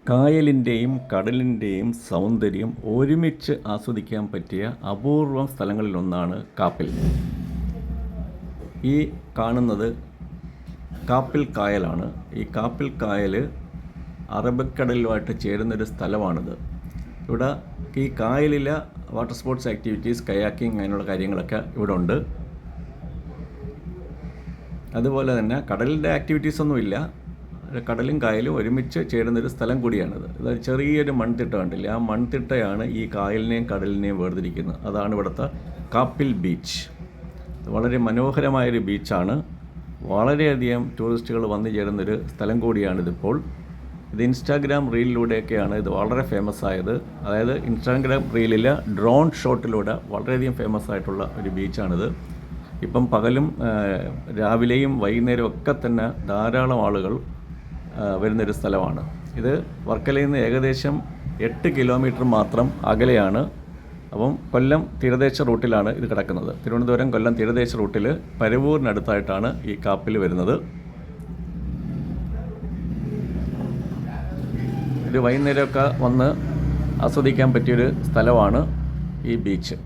കായലിൻ്റെയും കടലിൻ്റെയും സൗന്ദര്യം ഒരുമിച്ച് ആസ്വദിക്കാൻ പറ്റിയ അപൂർവം സ്ഥലങ്ങളിലൊന്നാണ് കാപ്പിൽ. ഈ കാണുന്നത് കാപ്പിൽ കായലാണ്. ഈ കാപ്പിൽ കായൽ അറബിക്കടലുമായിട്ട് ചേരുന്നൊരു സ്ഥലമാണിത്. ഇവിടെ ഈ കായലിലെ വാട്ടർ സ്പോർട്സ് ആക്ടിവിറ്റീസ്, കയാക്കിംഗ്, അങ്ങനെയുള്ള കാര്യങ്ങളൊക്കെ ഇവിടെ ഉണ്ട്. അതുപോലെ തന്നെ കടലിൻ്റെ ആക്ടിവിറ്റീസൊന്നുമില്ല. കടലും കായലും ഒരുമിച്ച് ചേരുന്നൊരു സ്ഥലം കൂടിയാണിത്. ഇത് ചെറിയൊരു മൺതിട്ട കണ്ടില്ലേ, ആ മൺതിട്ടയാണ് ഈ കായലിനെയും കടലിനെയും വേർതിരിക്കുന്നത്. അതാണ് ഇവിടുത്തെ കാപ്പിൽ ബീച്ച്. വളരെ മനോഹരമായൊരു ബീച്ചാണ്. വളരെയധികം ടൂറിസ്റ്റുകൾ വന്നു ചേരുന്നൊരു സ്ഥലം കൂടിയാണിതിപ്പോൾ. ഇത് ഇൻസ്റ്റാഗ്രാം റീലിലൂടെയൊക്കെയാണ് ഇത് വളരെ ഫേമസ് ആയത്. അതായത് ഇൻസ്റ്റാഗ്രാം റീലിൽ ഡ്രോൺ ഷോട്ടിലൂടെ വളരെയധികം ഫേമസ് ആയിട്ടുള്ള ഒരു ബീച്ചാണിത്. ഇപ്പം പകലും രാവിലെയും വൈകുന്നേരവും ഒക്കെ തന്നെ ധാരാളം ആളുകൾ വരുന്നൊരു സ്ഥലമാണ്. ഇത് വർക്കലയിൽ നിന്ന് ഏകദേശം 8 കിലോമീറ്റർ മാത്രം അകലെയാണ്. അപ്പം കൊല്ലം തീരദേശ റൂട്ടിലാണ് ഇത് കിടക്കുന്നത്. തിരുവനന്തപുരം കൊല്ലം തീരദേശ റൂട്ടിൽ പരവൂരിനടുത്തായിട്ടാണ് ഈ കാപ്പിൽ വരുന്നത്. ഒരു വൈകുന്നേരമൊക്കെ വന്ന് ആസ്വദിക്കാൻ പറ്റിയൊരു സ്ഥലമാണ് ഈ ബീച്ച്.